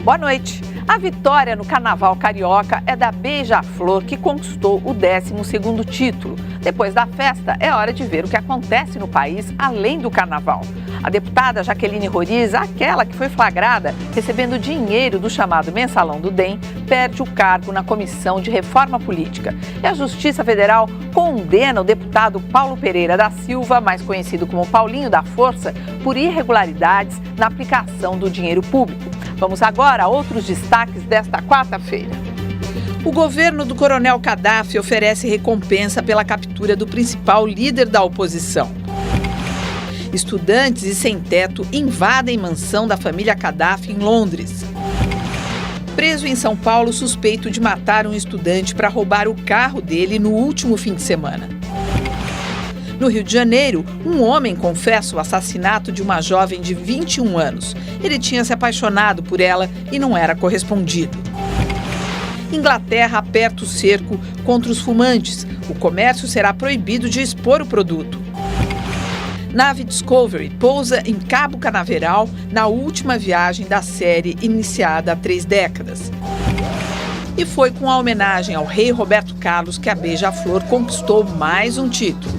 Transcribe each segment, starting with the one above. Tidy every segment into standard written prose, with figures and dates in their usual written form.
Boa noite. A vitória no Carnaval Carioca é da Beija-Flor, que conquistou o 12º título. Depois da festa, é hora de ver o que acontece no país além do Carnaval. A deputada Jaqueline Roriz, aquela que foi flagrada recebendo dinheiro do chamado Mensalão do DEM, perde o cargo na Comissão de Reforma Política. E a Justiça Federal condena o deputado Paulo Pereira da Silva, mais conhecido como Paulinho da Força, por irregularidades na aplicação do dinheiro público. Vamos agora a outros destaques desta quarta-feira. O governo do Coronel Gaddafi oferece recompensa pela captura do principal líder da oposição. Estudantes e sem-teto invadem mansão da família Gaddafi em Londres. Preso em São Paulo suspeito de matar um estudante para roubar o carro dele no último fim de semana. No Rio de Janeiro, um homem confessa o assassinato de uma jovem de 21 anos. Ele tinha se apaixonado por ela e não era correspondido. Inglaterra aperta o cerco contra os fumantes. O comércio será proibido de expor o produto. Nave Discovery pousa em Cabo Canaveral na última viagem da série iniciada há 3 décadas. E foi com a homenagem ao rei Roberto Carlos que a Beija-Flor conquistou mais um título.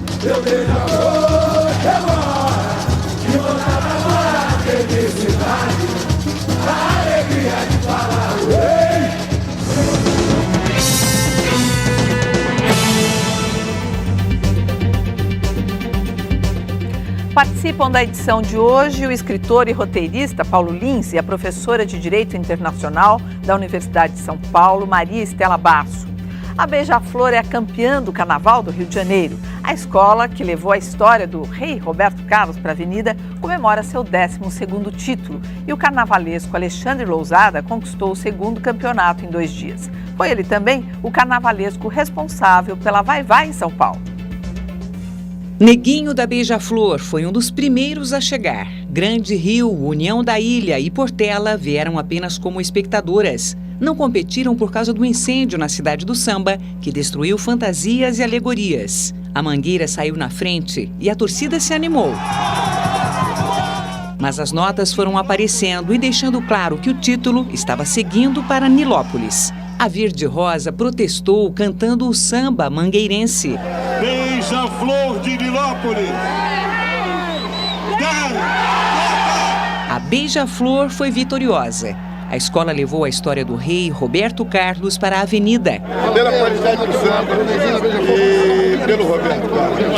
Participam da edição de hoje o escritor e roteirista Paulo Lins e a professora de Direito Internacional da Universidade de São Paulo, Maria Estela Basso. A Beija-Flor é a campeã do Carnaval do Rio de Janeiro. A escola, que levou a história do rei Roberto Carlos para a Avenida, comemora seu 12º título. E o carnavalesco Alexandre Lousada conquistou o 2º campeonato em 2 dias. Foi ele também o carnavalesco responsável pela Vai-Vai em São Paulo. Neguinho da Beija-Flor foi um dos primeiros a chegar. Grande Rio, União da Ilha e Portela vieram apenas como espectadoras. Não competiram por causa do incêndio na cidade do samba, que destruiu fantasias e alegorias. A Mangueira saiu na frente e a torcida se animou. Mas as notas foram aparecendo e deixando claro que o título estava seguindo para Nilópolis. A Verde Rosa protestou cantando o samba mangueirense. Beija-Flor de Nilópolis! A Beija-Flor foi vitoriosa. A escola levou a história do rei Roberto Carlos para a Avenida. Pela qualidade do samba e pelo Roberto Carlos.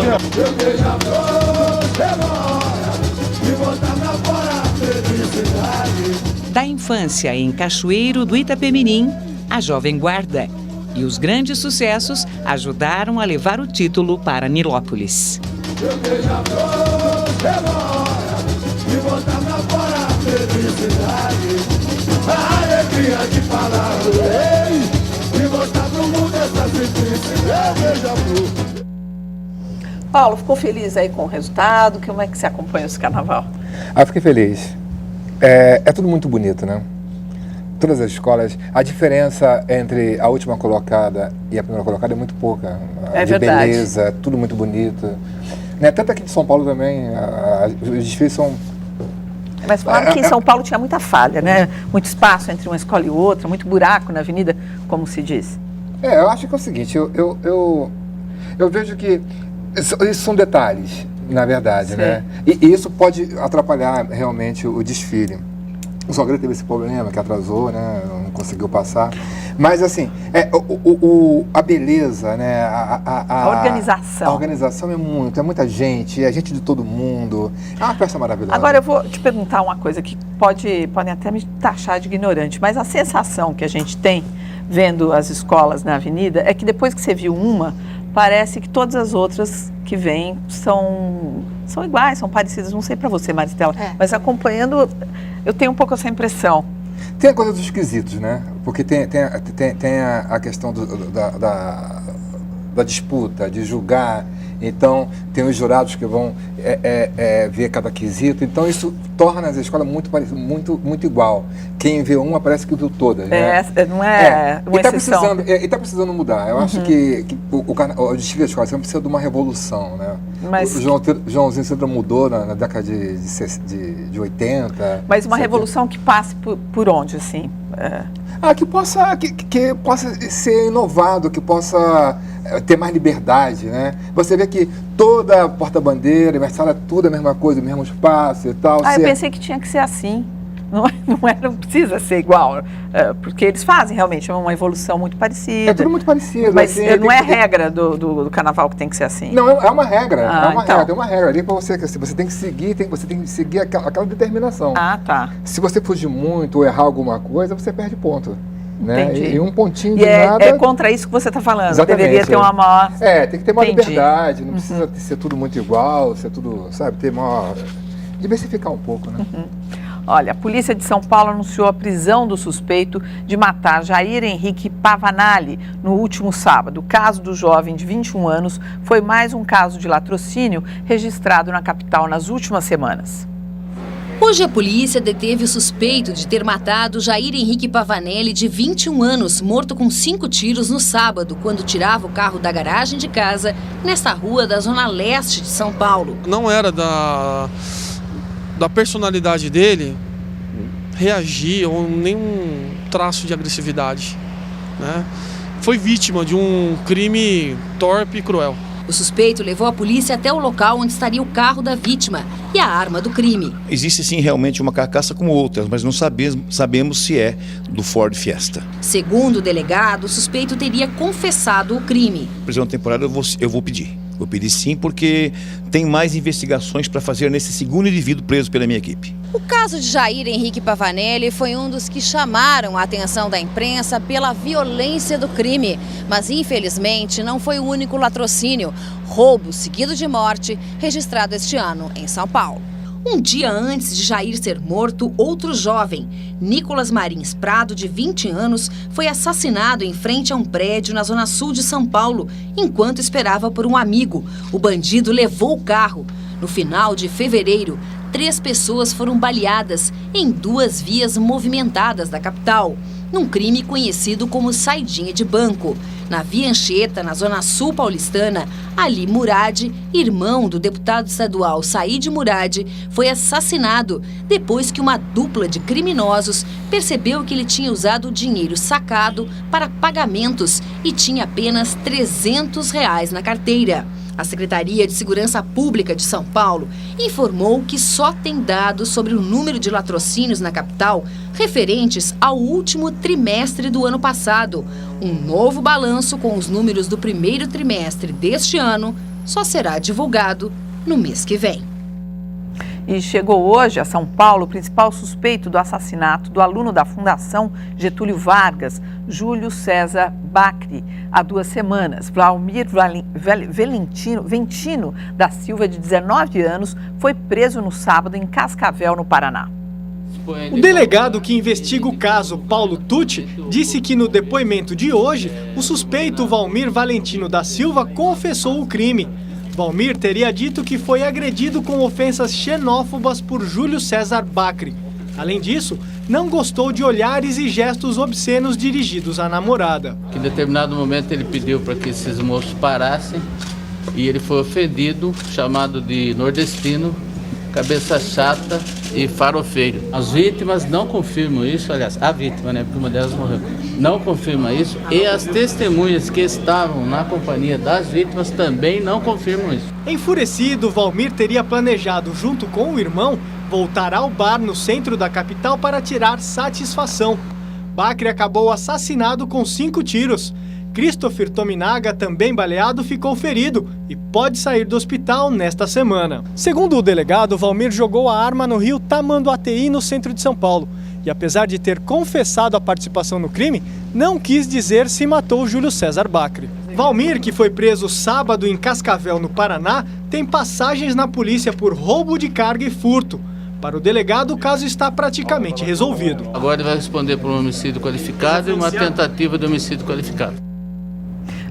Da infância em Cachoeiro do Itapemirim, a Jovem Guarda. E os grandes sucessos ajudaram a levar o título para Nilópolis. Paulo, ficou feliz aí com o resultado? Como é que você acompanha esse carnaval? Fiquei feliz. É tudo muito bonito, né? Todas as escolas, a diferença entre a última colocada e a primeira colocada é muito pouca. É de verdade. Beleza, tudo muito bonito. Né? Tanto aqui de São Paulo também, os desfiles são... Mas falaram que em São Paulo tinha muita falha, né? Muito espaço entre uma escola e outra, muito buraco na avenida, como se diz. Eu acho que é o seguinte, eu vejo que isso são detalhes, na verdade, Sim. né? E isso pode atrapalhar realmente o desfile. O Salgueiro teve esse problema, que atrasou, né? Não conseguiu passar. Mas, assim, a beleza, né? A organização. A organização é muita gente, é gente de todo mundo. É uma festa maravilhosa. Agora, eu vou te perguntar uma coisa que podem até me taxar de ignorante, mas a sensação que a gente tem vendo as escolas na avenida é que depois que você viu uma, parece que todas as outras que vêm são iguais, são parecidas. Não sei para você, Maristela, mas acompanhando, eu tenho um pouco essa impressão. Tem a coisa dos esquisitos, né? Porque tem a questão da disputa, de julgar. Então, tem os jurados que vão ver cada quesito. Então, isso torna as escolas muito parecidas, muito igual. Quem vê uma parece que viu todas, né? Não é uma exceção. E está precisando mudar. Eu acho que o desfile da escola precisa de uma revolução, né? Mas... O Joãozinho sempre mudou na década de 80. Mas uma revolução que passe por onde, assim? Que possa ser inovado, que possa ter mais liberdade, né? Você vê que toda porta-bandeira, Versalhes, tudo é a mesma coisa, o mesmo espaço e tal. Eu pensei que tinha que ser assim. Não precisa ser igual, porque eles fazem realmente uma evolução muito parecida. É tudo muito parecido. Mas assim, não é regra do carnaval que tem que ser assim. Não, é uma regra. Então. Tem uma regra ali para você, que você tem que seguir aquela determinação. Tá. Se você fugir muito ou errar alguma coisa, você perde ponto. Né? Entendi. E um pontinho de nada... é contra isso que você está falando. Exatamente, deveria ter uma maior... tem que ter uma liberdade, não precisa ser tudo muito igual, ser tudo, sabe, ter maior... diversificar um pouco, né? Olha, a polícia de São Paulo anunciou a prisão do suspeito de matar Jair Henrique Pavanelli no último sábado. O caso do jovem de 21 anos foi mais um caso de latrocínio registrado na capital nas últimas semanas. Hoje a polícia deteve o suspeito de ter matado Jair Henrique Pavanelli, de 21 anos, morto com 5 tiros no sábado, quando tirava o carro da garagem de casa, nesta rua da zona leste de São Paulo. Não era da personalidade dele reagir ou nenhum traço de agressividade, né? Foi vítima de um crime torpe e cruel. O suspeito levou a polícia até o local onde estaria o carro da vítima e a arma do crime. Existe sim realmente uma carcaça como outras, mas não sabemos se é do Ford Fiesta. Segundo o delegado, o suspeito teria confessado o crime. Prisão temporária eu vou pedir. Vou pedir sim, porque tem mais investigações para fazer nesse segundo indivíduo preso pela minha equipe. O caso de Jair Henrique Pavanelli foi um dos que chamaram a atenção da imprensa pela violência do crime. Mas, infelizmente, não foi o único latrocínio, roubo seguido de morte, registrado este ano em São Paulo. Um dia antes de Jair ser morto, outro jovem, Nicolas Marins Prado, de 20 anos, foi assassinado em frente a um prédio na zona sul de São Paulo, enquanto esperava por um amigo. O bandido levou o carro. No final de fevereiro, 3 pessoas foram baleadas em 2 vias movimentadas da capital, num crime conhecido como saidinha de banco. Na Via Anchieta, na zona sul paulistana, Ali Murad, irmão do deputado estadual Said Murad, foi assassinado depois que uma dupla de criminosos percebeu que ele tinha usado o dinheiro sacado para pagamentos e tinha apenas R$300 na carteira. A Secretaria de Segurança Pública de São Paulo informou que só tem dados sobre o número de latrocínios na capital referentes ao último trimestre do ano passado. Um novo balanço com os números do primeiro trimestre deste ano só será divulgado no mês que vem. E chegou hoje a São Paulo o principal suspeito do assassinato do aluno da Fundação Getúlio Vargas, Júlio César Bacri, há 2 semanas. Valmir Ventino da Silva, de 19 anos, foi preso no sábado em Cascavel, no Paraná. O delegado que investiga o caso, Paulo Tucci, disse que no depoimento de hoje, o suspeito Valmir Valentino da Silva confessou o crime. Valmir teria dito que foi agredido com ofensas xenófobas por Júlio César Bacri. Além disso, não gostou de olhares e gestos obscenos dirigidos à namorada. Em determinado momento ele pediu para que esses moços parassem e ele foi ofendido, chamado de nordestino, cabeça chata e farofeiro. As vítimas não confirmam isso, aliás, a vítima, né, porque uma delas morreu, não confirma isso, e as testemunhas que estavam na companhia das vítimas também não confirmam isso. Enfurecido, Valmir teria planejado, junto com o irmão, voltar ao bar no centro da capital para tirar satisfação. Bacri acabou assassinado com 5 tiros. Christopher Tominaga, também baleado, ficou ferido e pode sair do hospital nesta semana. Segundo o delegado, Valmir jogou a arma no rio Tamanduateí, no centro de São Paulo. E apesar de ter confessado a participação no crime, não quis dizer se matou Júlio César Bacri. Valmir, que foi preso sábado em Cascavel, no Paraná, tem passagens na polícia por roubo de carga e furto. Para o delegado, o caso está praticamente resolvido. Agora ele vai responder por um homicídio qualificado e uma tentativa de homicídio qualificado.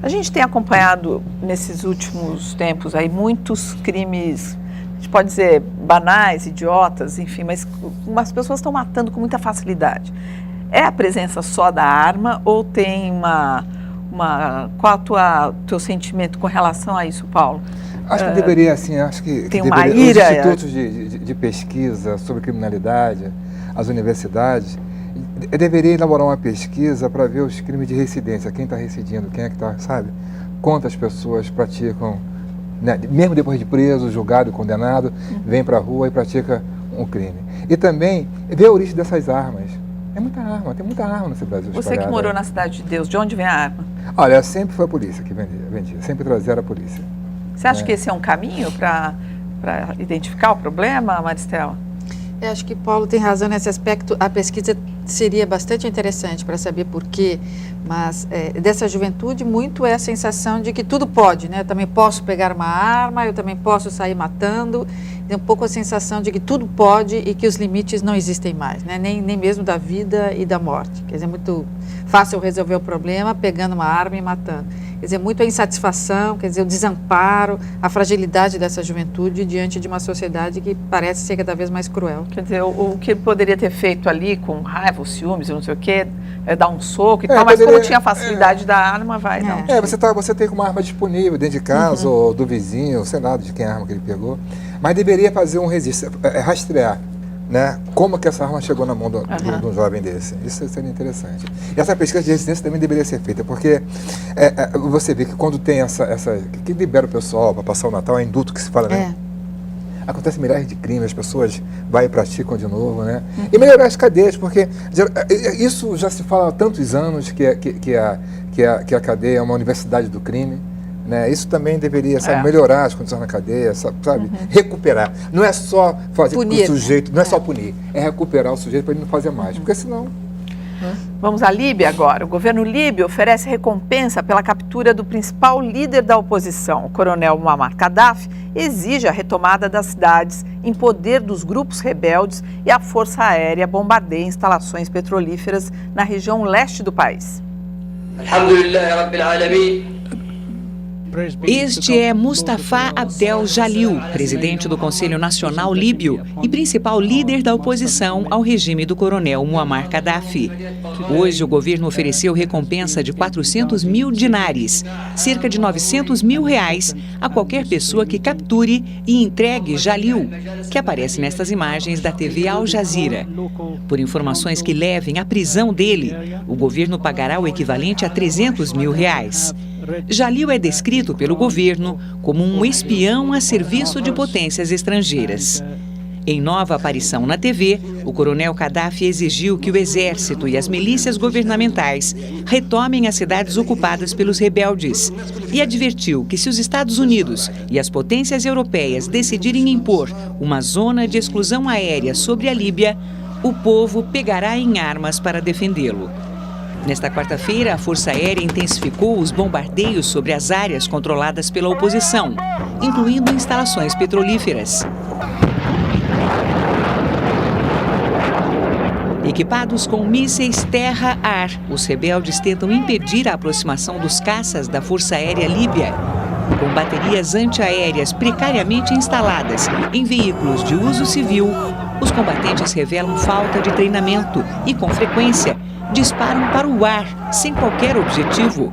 A gente tem acompanhado nesses últimos tempos aí muitos crimes, a gente pode dizer banais, idiotas, enfim, mas as pessoas estão matando com muita facilidade. É a presença só da arma ou tem qual é o teu sentimento com relação a isso, Paulo? Acho que deveria, assim, acho que tem uma ira. Os institutos de pesquisa sobre criminalidade, as universidades, deveria elaborar uma pesquisa para ver os crimes de reincidência, quem está reincidindo, quem é que está, sabe? Quantas pessoas praticam, né, mesmo depois de preso, julgado, condenado, vem para a rua e pratica um crime. E também ver a origem dessas armas. É muita arma, tem muita arma nesse Brasil. Você que morou na Cidade de Deus, de onde vem a arma? Olha, sempre foi a polícia que vendia, sempre trazia a polícia. Você acha que esse é um caminho para identificar o problema, Maristela? Eu acho que Paulo tem razão nesse aspecto. A pesquisa seria bastante interessante para saber por quê, mas dessa juventude muito é a sensação de que tudo pode, né? Eu também posso pegar uma arma, eu também posso sair matando. Tem um pouco a sensação de que tudo pode e que os limites não existem mais, né? Nem mesmo da vida e da morte. Quer dizer, é muito fácil resolver o problema pegando uma arma e matando. Quer dizer, muito a insatisfação, quer dizer, o desamparo, a fragilidade dessa juventude diante de uma sociedade que parece ser cada vez mais cruel. Quer dizer, o que poderia ter feito ali com raiva, os ciúmes, não sei o quê, dar um soco e tal, mas como tinha a facilidade da arma, não. Você tem uma arma disponível dentro de casa ou do vizinho, sei lá de quem é a arma que ele pegou, mas deveria fazer um registro, rastrear, né? Como que essa arma chegou na mão de um jovem desse. Isso seria interessante. E essa pesquisa de residência também deveria ser feita, porque você vê que quando tem que libera o pessoal para passar o Natal, é indulto que se fala, né? Acontece milhares de crimes, as pessoas vão e praticam de novo, né? E melhorar as cadeias, porque isso já se fala há tantos anos que a cadeia é uma universidade do crime. Né? Isso também deveria melhorar as condições na cadeia, sabe? Recuperar. Não é só fazer punir, o sujeito, não é só punir, é recuperar o sujeito para ele não fazer mais, porque senão... Vamos à Líbia agora. O governo líbio oferece recompensa pela captura do principal líder da oposição. O coronel Muammar Gaddafi exige a retomada das cidades em poder dos grupos rebeldes e a Força Aérea bombardeia instalações petrolíferas na região leste do país. Este é Mustafa Abdel Jalil, presidente do Conselho Nacional Líbio e principal líder da oposição ao regime do coronel Muammar Gaddafi. Hoje, o governo ofereceu recompensa de 400 mil dinares, cerca de 900 mil reais, a qualquer pessoa que capture e entregue Jalil, que aparece nestas imagens da TV Al Jazeera. Por informações que levem à prisão dele, o governo pagará o equivalente a 300 mil reais. Jalil é descrito pelo governo como um espião a serviço de potências estrangeiras. Em nova aparição na TV, o coronel Gaddafi exigiu que o exército e as milícias governamentais retomem as cidades ocupadas pelos rebeldes e advertiu que se os Estados Unidos e as potências europeias decidirem impor uma zona de exclusão aérea sobre a Líbia, o povo pegará em armas para defendê-lo. Nesta quarta-feira, a Força Aérea intensificou os bombardeios sobre as áreas controladas pela oposição, incluindo instalações petrolíferas. Equipados com mísseis terra-ar, os rebeldes tentam impedir a aproximação dos caças da Força Aérea Líbia. Com baterias antiaéreas precariamente instaladas em veículos de uso civil, os combatentes revelam falta de treinamento e, com frequência, disparam para o ar, sem qualquer objetivo.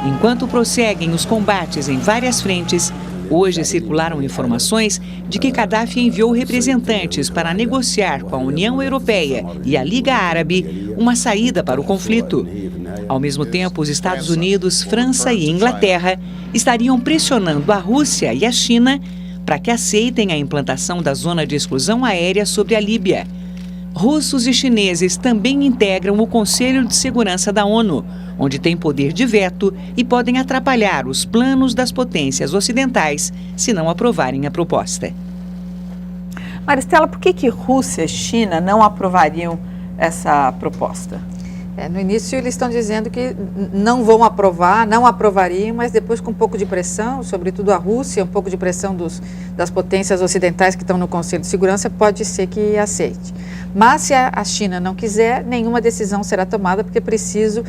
Enquanto prosseguem os combates em várias frentes, hoje circularam informações de que Gaddafi enviou representantes para negociar com a União Europeia e a Liga Árabe uma saída para o conflito. Ao mesmo tempo, os Estados Unidos, França e Inglaterra estariam pressionando a Rússia e a China para que aceitem a implantação da zona de exclusão aérea sobre a Líbia. Russos e chineses também integram o Conselho de Segurança da ONU, onde têm poder de veto e podem atrapalhar os planos das potências ocidentais se não aprovarem a proposta. Maristela, por que Rússia e China não aprovariam essa proposta? No início eles estão dizendo que não vão aprovar, não aprovariam, mas depois com um pouco de pressão, sobretudo a Rússia, um pouco de pressão das potências ocidentais que estão no Conselho de Segurança, pode ser que aceite. Mas se a China não quiser, nenhuma decisão será tomada, porque é preciso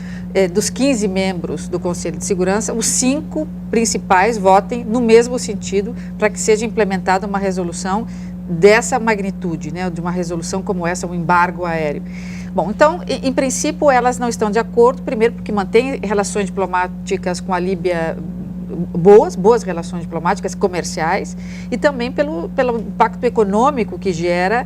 dos 15 membros do Conselho de Segurança, os 5 principais votem no mesmo sentido para que seja implementada uma resolução dessa magnitude, né, de uma resolução como essa, um embargo aéreo. Bom, então, em princípio, elas não estão de acordo, primeiro porque mantêm relações diplomáticas com a Líbia boas relações diplomáticas, comerciais, e também pelo impacto econômico que gera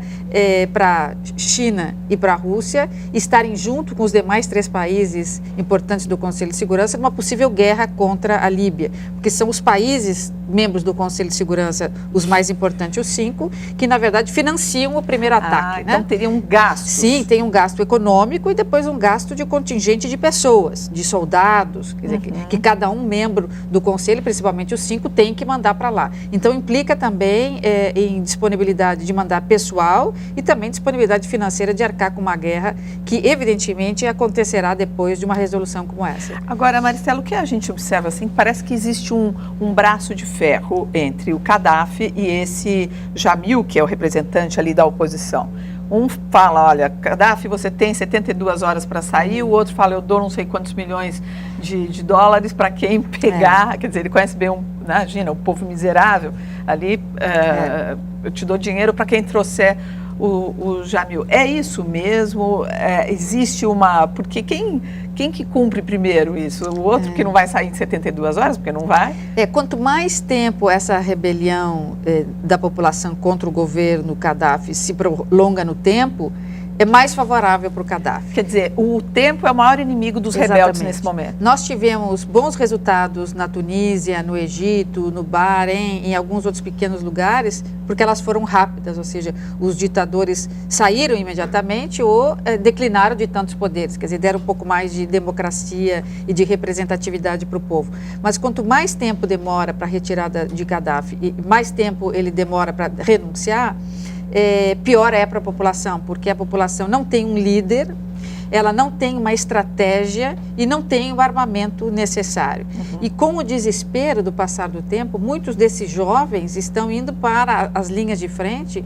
para China e para a Rússia estarem junto com os demais 3 países importantes do Conselho de Segurança numa possível guerra contra a Líbia, porque são os países membros do Conselho de Segurança, os mais importantes, os 5, que na verdade financiam o primeiro ataque. Então teria um gasto. Sim, tem um gasto econômico e depois um gasto de contingente de pessoas, de soldados, quer dizer, que cada um membro do Conselho, principalmente os 5, tem que mandar para lá. Então implica também em disponibilidade de mandar pessoal e também disponibilidade financeira de arcar com uma guerra que evidentemente acontecerá depois de uma resolução como essa. Agora, Maristela, o que a gente observa assim, parece que existe um braço de ferro entre o Gaddafi e esse Jamil, que é o representante ali da oposição. Um fala, olha, Gaddafi, você tem 72 horas para sair, o outro fala, eu dou não sei quantos milhões de dólares para quem pegar, quer dizer, ele conhece bem, imagina, o povo miserável ali, eu te dou dinheiro para quem trouxer o Jamil. É isso mesmo? Existe uma... Porque quem que cumpre primeiro isso? O outro que não vai sair em 72 horas, porque não vai? Quanto mais tempo essa rebelião da população contra o governo Gaddafi se prolonga no tempo, é mais favorável para o Gaddafi. Quer dizer, o tempo é o maior inimigo dos rebeldes nesse momento. Nós tivemos bons resultados na Tunísia, no Egito, no Bahrein, em alguns outros pequenos lugares, porque elas foram rápidas, ou seja, os ditadores saíram imediatamente ou declinaram de tantos poderes, quer dizer, deram um pouco mais de democracia e de representatividade para o povo. Mas quanto mais tempo demora para a retirada de Gaddafi e mais tempo ele demora para renunciar, pior é para a população, porque a população não tem um líder, ela não tem uma estratégia e não tem o armamento necessário. E com o desespero do passar do tempo, muitos desses jovens estão indo para as linhas de frente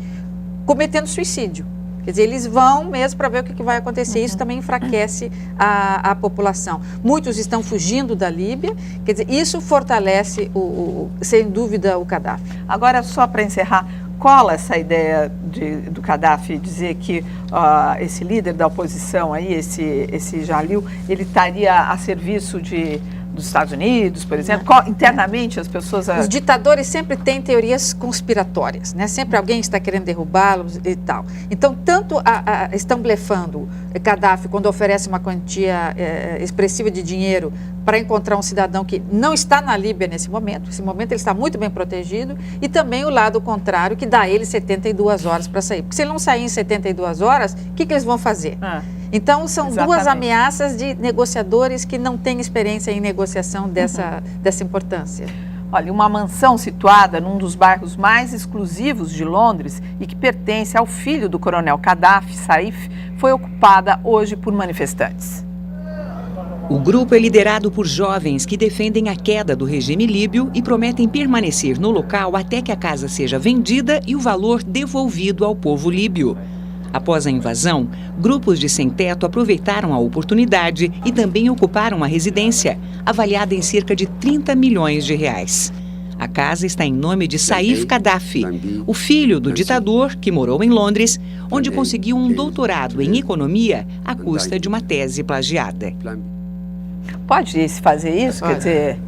cometendo suicídio. Quer dizer, eles vão mesmo para ver o que vai acontecer. Isso também enfraquece a população. Muitos estão fugindo da Líbia, quer dizer, isso fortalece, sem dúvida, o Gaddafi. Agora, só para encerrar, cola essa ideia do Gaddafi dizer que esse líder da oposição, aí, esse Jalil, ele estaria a serviço dos Estados Unidos, por exemplo? Internamente as pessoas... Os ditadores sempre têm teorias conspiratórias, né? Sempre alguém está querendo derrubá-los e tal. Então, tanto estão blefando Gaddafi quando oferece uma quantia expressiva de dinheiro para encontrar um cidadão que não está na Líbia nesse momento. Nesse momento ele está muito bem protegido, e também o lado contrário, que dá a ele 72 horas para sair. Porque se ele não sair em 72 horas, o que eles vão fazer? Então, são duas ameaças de negociadores que não têm experiência em negociação dessa importância. Olha, uma mansão situada num dos bairros mais exclusivos de Londres e que pertence ao filho do coronel Gaddafi, Saif, foi ocupada hoje por manifestantes. O grupo é liderado por jovens que defendem a queda do regime líbio e prometem permanecer no local até que a casa seja vendida e o valor devolvido ao povo líbio. Após a invasão, grupos de sem-teto aproveitaram a oportunidade e também ocuparam a residência, avaliada em cerca de 30 milhões de reais. A casa está em nome de Saif Gaddafi, o filho do ditador que morou em Londres, onde conseguiu um doutorado em economia à custa de uma tese plagiada. Pode se fazer isso? Quer dizer,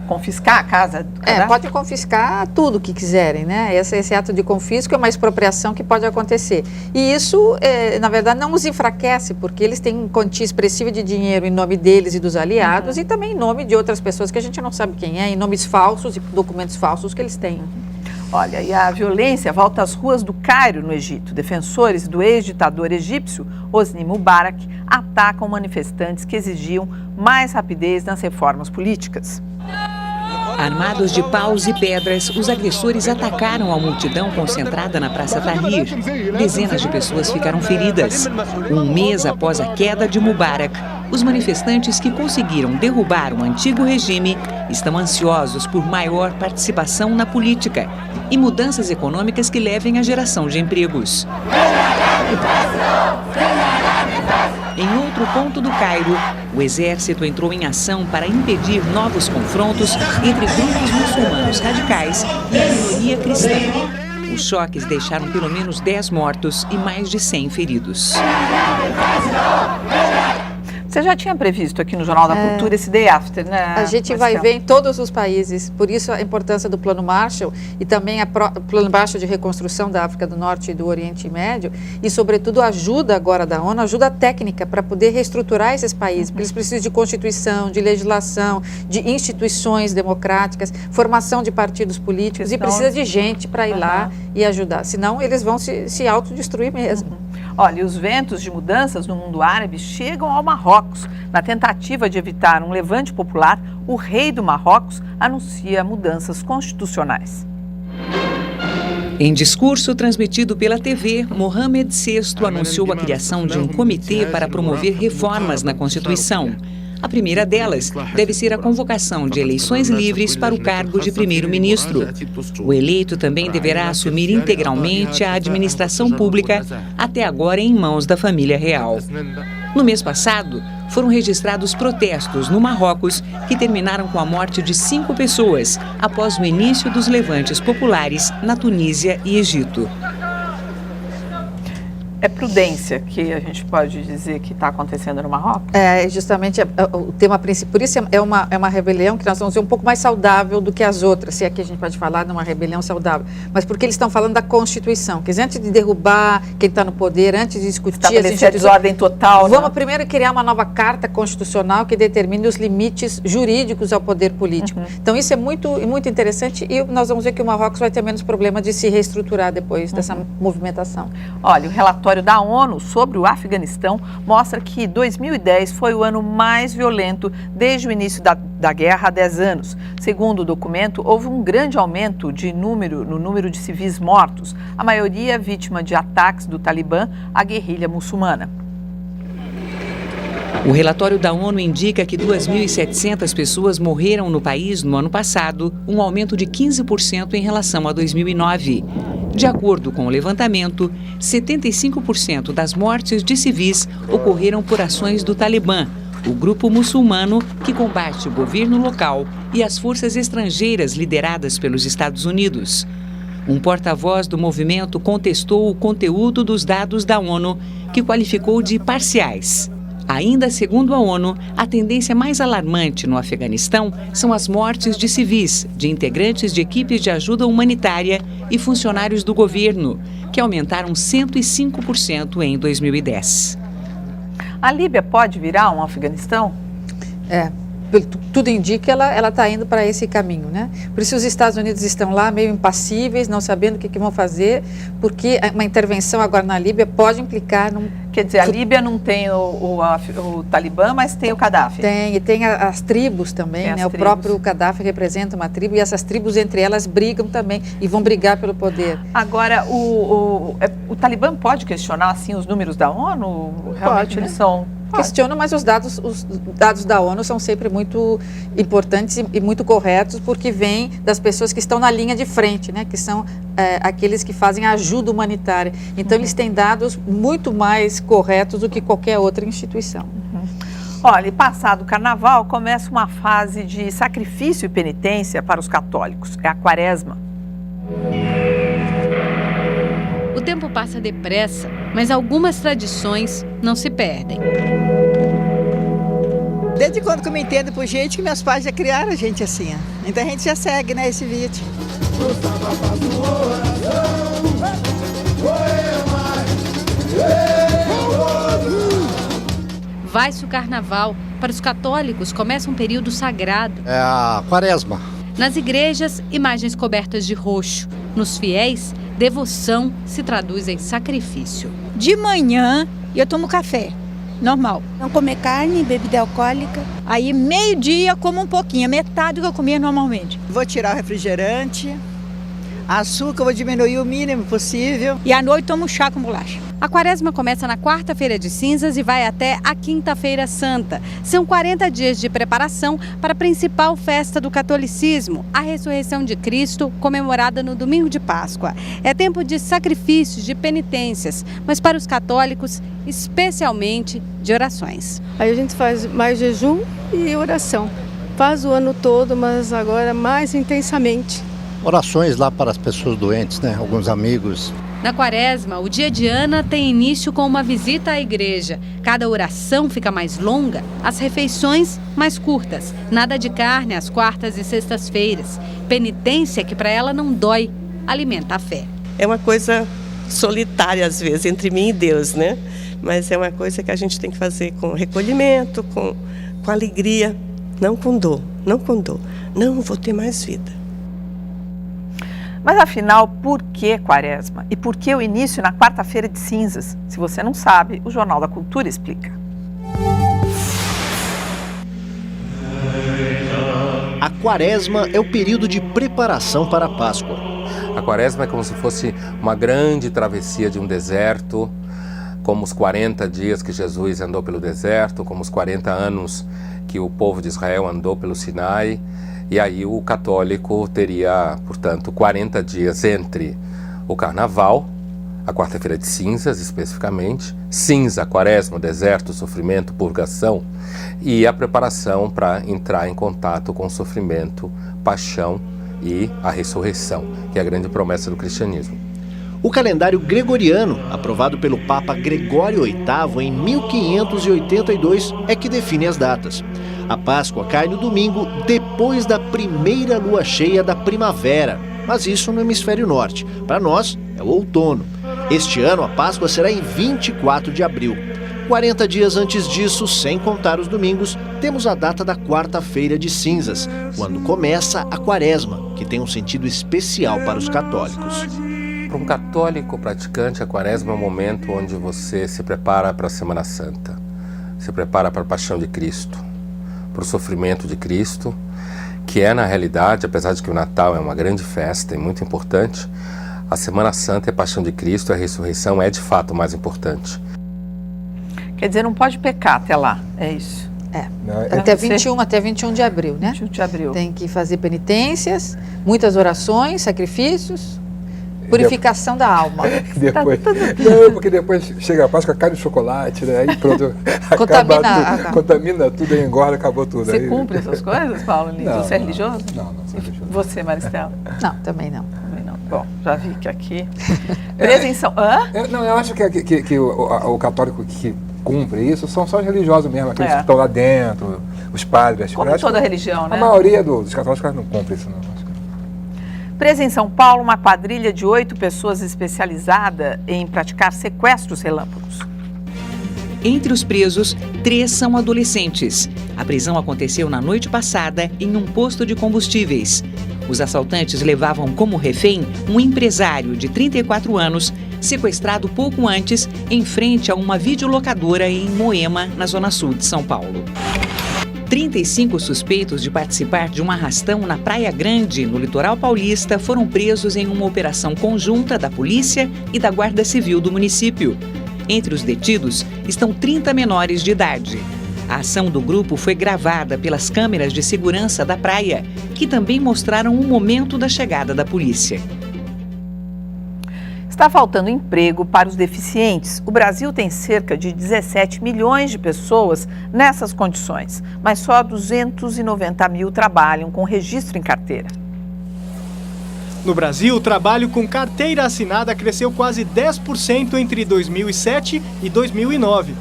confiscar a casa do Gaddafi? Pode confiscar tudo que quiserem, né? Esse ato de confisco é uma expropriação que pode acontecer. E isso, na verdade, não os enfraquece, porque eles têm uma quantia expressiva de dinheiro em nome deles e dos aliados, e também em nome de outras pessoas que a gente não sabe quem é, em nomes falsos e documentos falsos que eles têm. Olha, e a violência volta às ruas do Cairo, no Egito. Defensores do ex-ditador egípcio, Hosni Mubarak, atacam manifestantes que exigiam mais rapidez nas reformas políticas. Armados de paus e pedras, os agressores atacaram a multidão concentrada na Praça Tahrir. Dezenas de pessoas ficaram feridas. Um mês após a queda de Mubarak, os manifestantes que conseguiram derrubar o antigo regime estão ansiosos por maior participação na política e mudanças econômicas que levem à geração de empregos. Em outro ponto do Cairo, o exército entrou em ação para impedir novos confrontos entre grupos muçulmanos radicais e a minoria cristã. Os choques deixaram pelo menos 10 mortos e mais de 100 feridos. Você já tinha previsto aqui no Jornal da Cultura esse Day After, né? A gente vai ver em todos os países, por isso a importância do Plano Marshall e também o Plano Marshall de reconstrução da África do Norte e do Oriente Médio e, sobretudo, a ajuda agora da ONU, ajuda técnica para poder reestruturar esses países, porque eles precisam de constituição, de legislação, de instituições democráticas, formação de partidos políticos e precisa de gente para ir lá e ajudar, senão eles vão se autodestruir mesmo. Olha, e os ventos de mudanças no mundo árabe chegam ao Marrocos. Na tentativa de evitar um levante popular, o rei do Marrocos anuncia mudanças constitucionais. Em discurso transmitido pela TV, Mohammed VI anunciou a criação de um comitê para promover reformas na Constituição. A primeira delas deve ser a convocação de eleições livres para o cargo de primeiro-ministro. O eleito também deverá assumir integralmente a administração pública, até agora em mãos da família real. No mês passado, foram registrados protestos no Marrocos que terminaram com a morte de 5 pessoas após o início dos levantes populares na Tunísia e Egito. É prudência que a gente pode dizer que está acontecendo no Marrocos? É justamente o tema principal. Por isso é uma rebelião que nós vamos ver um pouco mais saudável do que as outras, se aqui a gente pode falar de uma rebelião saudável. Mas porque eles estão falando da Constituição, quer dizer, antes de derrubar quem está no poder, antes de discutir estabelecer a desordem total. Vamos primeiro criar uma nova carta constitucional que determine os limites jurídicos ao poder político. Então isso é muito interessante e nós vamos ver que o Marrocos vai ter menos problema de se reestruturar depois dessa movimentação. Olha, o relatório da ONU sobre o Afeganistão mostra que 2010 foi o ano mais violento desde o início da guerra há 10 anos. Segundo o documento, houve um grande aumento no número de civis mortos, a maioria vítima de ataques do Talibã à guerrilha muçulmana. O relatório da ONU indica que 2.700 pessoas morreram no país no ano passado, um aumento de 15% em relação a 2009. De acordo com o levantamento, 75% das mortes de civis ocorreram por ações do Talibã, o grupo muçulmano que combate o governo local e as forças estrangeiras lideradas pelos Estados Unidos. Um porta-voz do movimento contestou o conteúdo dos dados da ONU, que qualificou de parciais. Ainda segundo a ONU, a tendência mais alarmante no Afeganistão são as mortes de civis, de integrantes de equipes de ajuda humanitária e funcionários do governo, que aumentaram 105% em 2010. A Líbia pode virar um Afeganistão? Tudo indica que ela está indo para esse caminho, né? Por isso os Estados Unidos estão lá meio impassíveis, não sabendo o que vão fazer, porque uma intervenção agora na Líbia pode implicar num... Quer dizer, a Líbia não tem o Talibã, mas tem o Gaddafi. Tem, e tem as tribos também, né? O próprio Gaddafi representa uma tribo e essas tribos entre elas brigam também e vão brigar pelo poder. Agora, o Talibã pode questionar assim os números da ONU? Realmente eles são... Questiona, mas os dados da ONU são sempre muito importantes e muito corretos, porque vêm das pessoas que estão na linha de frente, né? Que são aqueles que fazem ajuda humanitária. Então, eles têm dados muito mais corretos do que qualquer outra instituição. Olha, e passado o carnaval, começa uma fase de sacrifício e penitência para os católicos. É a Quaresma. O tempo passa depressa, mas algumas tradições não se perdem. Desde quando que eu me entendo por gente que meus pais já criaram a gente assim. Então a gente já segue, né, esse vídeo. Vai-se o carnaval. Para os católicos, começa um período sagrado. É a Quaresma. Nas igrejas, imagens cobertas de roxo. Nos fiéis, devoção se traduz em sacrifício. De manhã, eu tomo café, normal. Não comer carne, bebida alcoólica. Aí, meio-dia, como um pouquinho, metade do que eu comia normalmente. Vou tirar o refrigerante, açúcar, vou diminuir o mínimo possível. E à noite tomo chá com bolacha. A Quaresma começa na quarta-feira de cinzas e vai até a quinta-feira santa. São 40 dias de preparação para a principal festa do catolicismo, a ressurreição de Cristo, comemorada no domingo de Páscoa. É tempo de sacrifícios, de penitências, mas para os católicos, especialmente de orações. Aí a gente faz mais jejum e oração. Faz o ano todo, mas agora mais intensamente. Orações lá para as pessoas doentes, né? Alguns amigos Na quaresma, o dia de Ana tem início com uma visita à igreja. Cada oração fica mais longa, as refeições mais curtas. Nada de carne às quartas e sextas-feiras. Penitência que para ela não dói, alimenta a fé. É uma coisa solitária às vezes entre mim e Deus, né? Mas é uma coisa que a gente tem que fazer com recolhimento, com alegria, não com dor, não com dor. Não vou ter mais vida. Mas afinal, por que quaresma? E por que o início na quarta-feira de cinzas? Se você não sabe, o Jornal da Cultura explica. A quaresma é o período de preparação para a Páscoa. A quaresma é como se fosse uma grande travessia de um deserto, como os 40 dias que Jesus andou pelo deserto, como os 40 anos que o povo de Israel andou pelo Sinai. E aí o católico teria, portanto, 40 dias entre o carnaval, a quarta-feira de cinzas especificamente, cinza, quaresma, deserto, sofrimento, purgação, e a preparação para entrar em contato com o sofrimento, paixão e a ressurreição, que é a grande promessa do cristianismo. O calendário gregoriano, aprovado pelo Papa Gregório VIII em 1582, é que define as datas. A Páscoa cai no domingo depois da primeira lua cheia da primavera, mas isso no hemisfério norte. Para nós, é o outono. Este ano, a Páscoa será em 24 de abril. 40 dias antes disso, sem contar os domingos, temos a data da quarta-feira de cinzas, quando começa a quaresma, que tem um sentido especial para os católicos. Para um católico praticante, a quaresma é um momento onde você se prepara para a Semana Santa, se prepara para a paixão de Cristo, para o sofrimento de Cristo, que é na realidade, apesar de que o Natal é uma grande festa e muito importante, a Semana Santa é a paixão de Cristo, a ressurreição é de fato o mais importante. Quer dizer, não pode pecar até lá, é isso? Até 21 de abril, né? 21 de abril. Tem que fazer penitências, muitas orações, sacrifícios, purificação da alma. Depois, não, porque depois chega a Páscoa, cai no chocolate, né? Aí pronto, contamina tudo, aí engorda, acabou tudo. Você cumpre essas coisas, Paulo Lins? Você é religioso? Não sou religioso. Você, Maristela? Não, também não. Bom, já vi que aqui... Presa em São... eu acho que o católico que cumpre isso são só os religiosos mesmo, aqueles que estão lá dentro, os padres. Como toda religião, né? A maioria dos católicos não cumpre isso, não. Presa em São Paulo, uma quadrilha de 8 pessoas especializada em praticar sequestros relâmpagos. Entre os presos, 3 são adolescentes. A prisão aconteceu na noite passada em um posto de combustíveis. Os assaltantes levavam como refém um empresário de 34 anos, sequestrado pouco antes, em frente a uma videolocadora em Moema, na zona sul de São Paulo. 35 suspeitos de participar de um arrastão na Praia Grande, no litoral paulista, foram presos em uma operação conjunta da polícia e da Guarda Civil do município. Entre os detidos estão 30 menores de idade. A ação do grupo foi gravada pelas câmeras de segurança da praia, que também mostraram o momento da chegada da polícia. Está faltando emprego para os deficientes. O Brasil tem cerca de 17 milhões de pessoas nessas condições, mas só 290 mil trabalham com registro em carteira. No Brasil, o trabalho com carteira assinada cresceu quase 10% entre 2007 e 2009.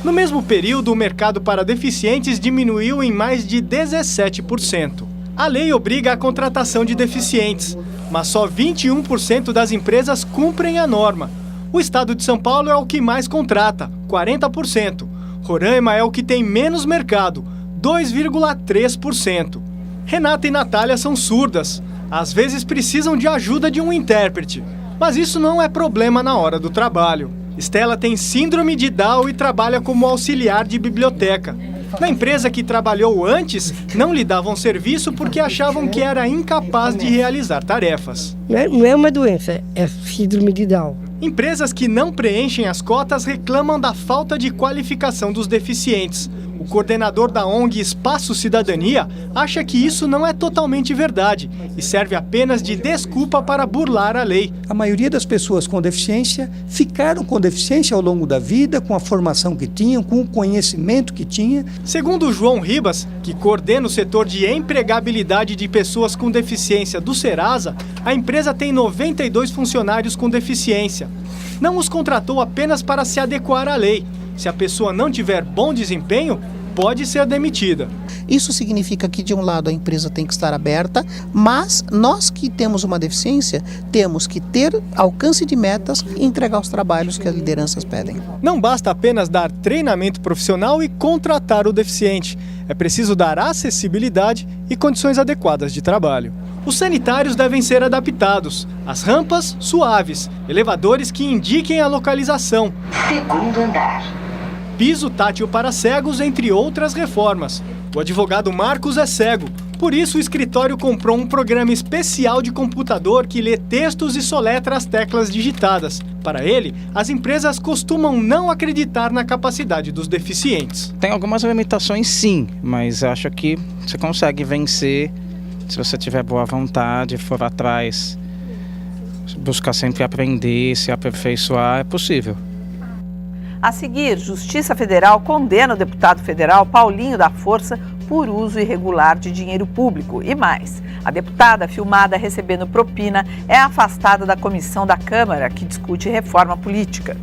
No mesmo período, o mercado para deficientes diminuiu em mais de 17%. A lei obriga a contratação de deficientes, mas só 21% das empresas cumprem a norma. O estado de São Paulo é o que mais contrata, 40%. Roraima é o que tem menos mercado, 2,3%. Renata e Natália são surdas. Às vezes precisam de ajuda de um intérprete, mas isso não é problema na hora do trabalho. Estela tem síndrome de Down e trabalha como auxiliar de biblioteca. Na empresa que trabalhou antes, não lhe davam serviço porque achavam que era incapaz de realizar tarefas. Não é uma doença, é síndrome de Down. Empresas que não preenchem as cotas reclamam da falta de qualificação dos deficientes. O coordenador da ONG Espaço Cidadania acha que isso não é totalmente verdade e serve apenas de desculpa para burlar a lei. A maioria das pessoas com deficiência ficaram com deficiência ao longo da vida, com a formação que tinham, com o conhecimento que tinham. Segundo João Ribas, que coordena o setor de empregabilidade de pessoas com deficiência do Serasa, a empresa tem 92 funcionários com deficiência. Não os contratou apenas para se adequar à lei. Se a pessoa não tiver bom desempenho, pode ser demitida. Isso significa que, de um lado, a empresa tem que estar aberta, mas nós que temos uma deficiência, temos que ter alcance de metas e entregar os trabalhos que as lideranças pedem. Não basta apenas dar treinamento profissional e contratar o deficiente. É preciso dar acessibilidade e condições adequadas de trabalho. Os sanitários devem ser adaptados, as rampas suaves, elevadores que indiquem a localização. Segundo andar. Piso tátil para cegos, entre outras reformas. O advogado Marcos é cego, por isso o escritório comprou um programa especial de computador que lê textos e soletra as teclas digitadas. Para ele, as empresas costumam não acreditar na capacidade dos deficientes. Tem algumas limitações sim, mas acho que você consegue vencer se você tiver boa vontade, for atrás, buscar sempre aprender, se aperfeiçoar, é possível. A seguir, Justiça Federal condena o deputado federal Paulinho da Força por uso irregular de dinheiro público. E mais, a deputada filmada recebendo propina é afastada da comissão da Câmara que discute reforma política.